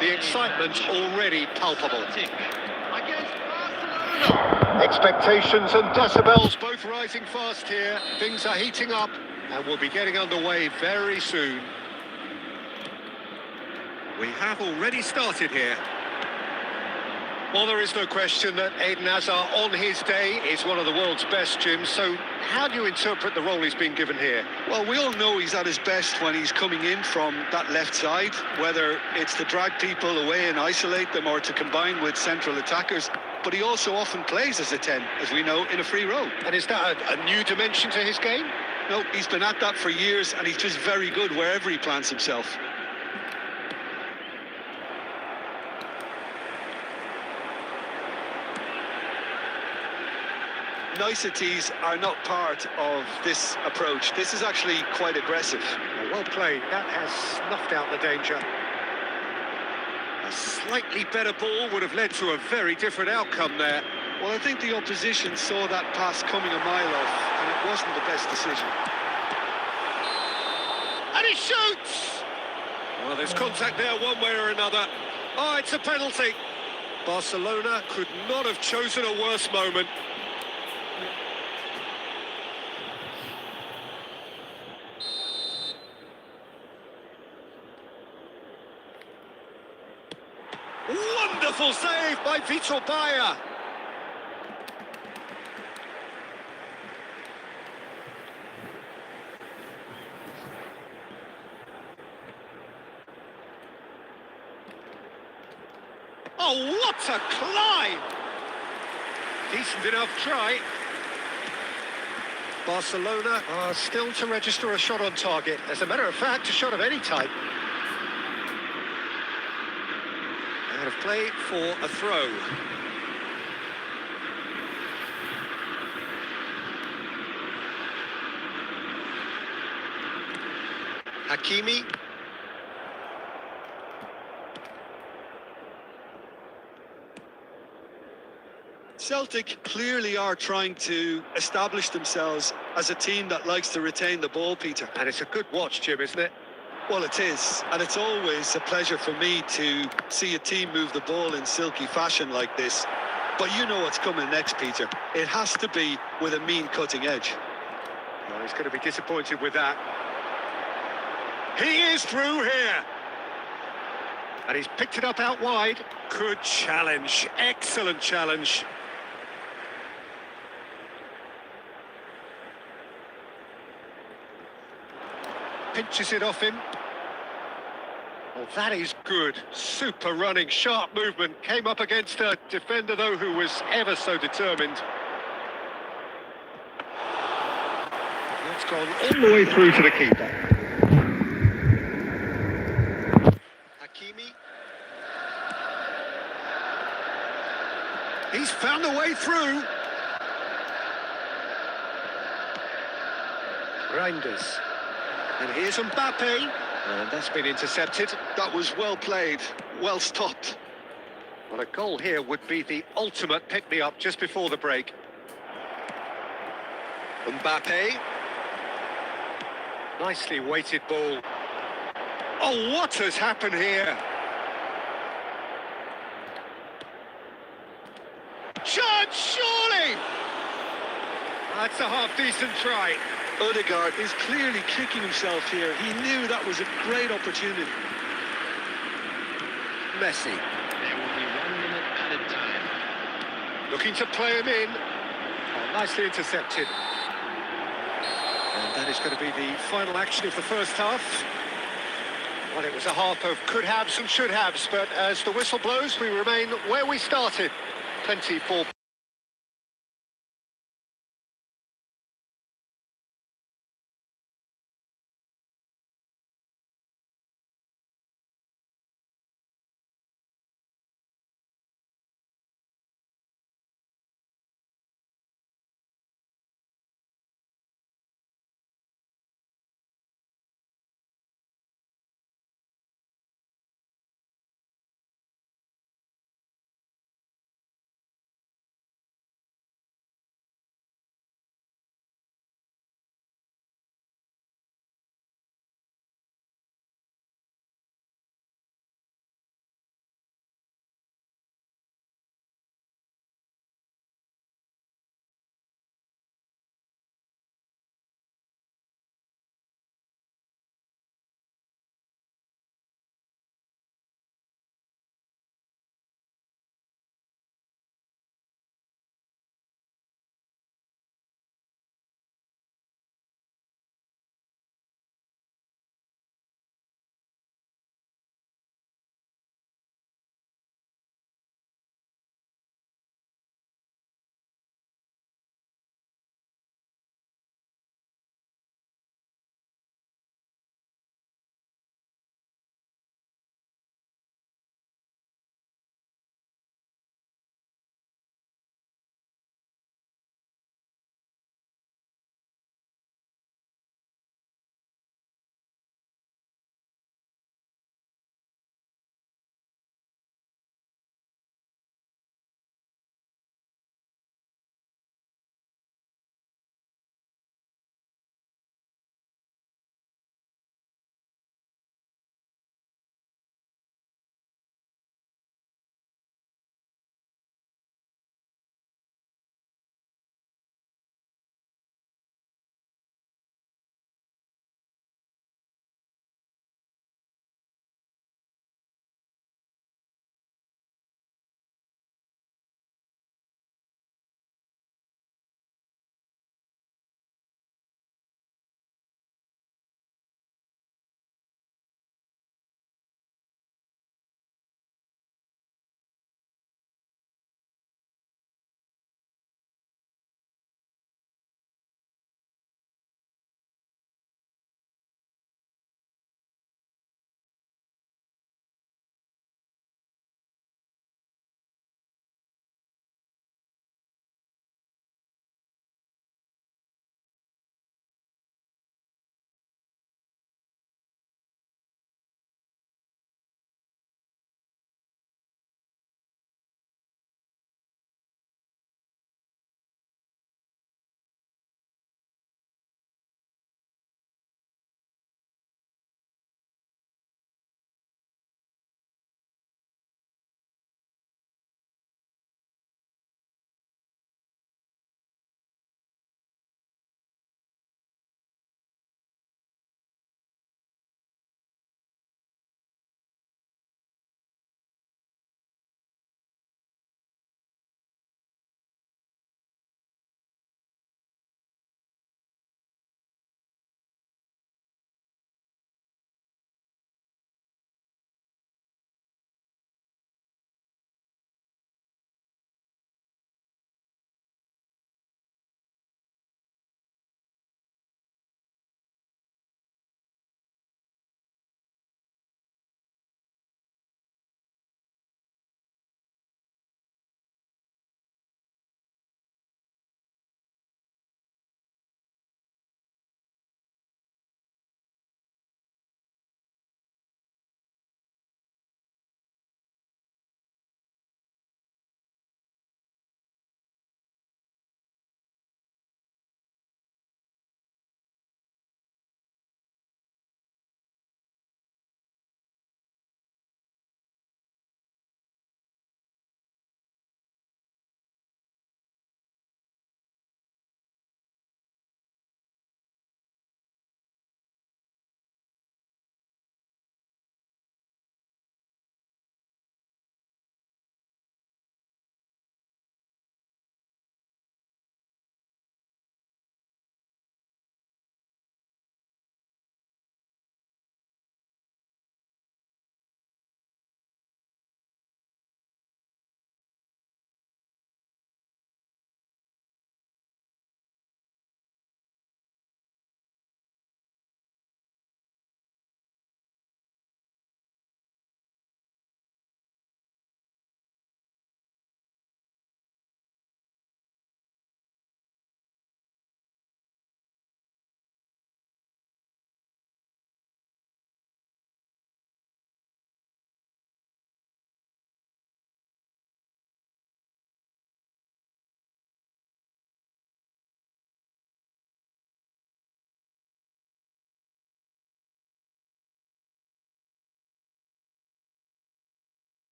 The excitement already palpable. Against Barcelona. Expectations and decibels both rising fast here. Things are heating up and we'll be getting underway very soon. We have already started here. Well, there is no question that Eden Hazard on his day is one of the world's best, Jim. So how do you interpret the role he's been given here? Well, we all know he's at his best when he's coming in from that left side, whether it's to drag people away and isolate them or to combine with central attackers. But he also often plays as a 10, as we know, in a free role. And is that a new dimension to his game? No, he's been at that for years, and he's just very good wherever he plants himself. Niceties are not part of this approach. This is actually quite aggressive. Well played. That has snuffed out the danger. A slightly better ball would have led to a very different outcome there. Well, I think the opposition saw that pass coming a mile off, and it wasn't the best decision. And he shoots! Well, there's contact there one way or another. Oh, it's a penalty. Barcelona could not have chosen a worse moment. Wonderful save by Vitor Bayer. Oh, what a climb! Decent enough try. Barcelona are still to register a shot on target. As a matter of fact, a shot of any type. Out of play for a throw. Hakimi. Celtic clearly are trying to establish themselves as a team that likes to retain the ball, Peter. And it's a good watch, Jim, isn't it? Well, it is, and it's always a pleasure for me to see a team move the ball in silky fashion like this. But you know what's coming next, Peter. It has to be with a mean cutting edge. Well, he's going to be disappointed with that. He is through here. And he's picked it up out wide. Good challenge. Excellent challenge. Pinches it off him. Oh, that is good. Super running, sharp movement. Came up against a defender, though, who was ever so determined. That's gone all the way through to the keeper. Hakimi. He's found a way through. Reinders. And here's Mbappe. And that's been intercepted. That was well played, well stopped. Well, a goal here would be the ultimate pick-me-up just before the break. Mbappe. Nicely weighted ball. Oh, what has happened here? Chance, surely! That's a half-decent try. Odegaard is clearly kicking himself here. He knew that was a great opportunity. Messi. There will be 1 minute added time. Looking to play him in. Oh, nicely intercepted. And that is going to be the final action of the first half. Well, it was a half of could-haves and should-haves, but as the whistle blows, we remain where we started. 24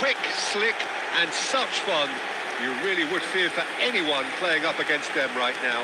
quick, slick, and such fun. You really would fear for anyone playing up against them right now.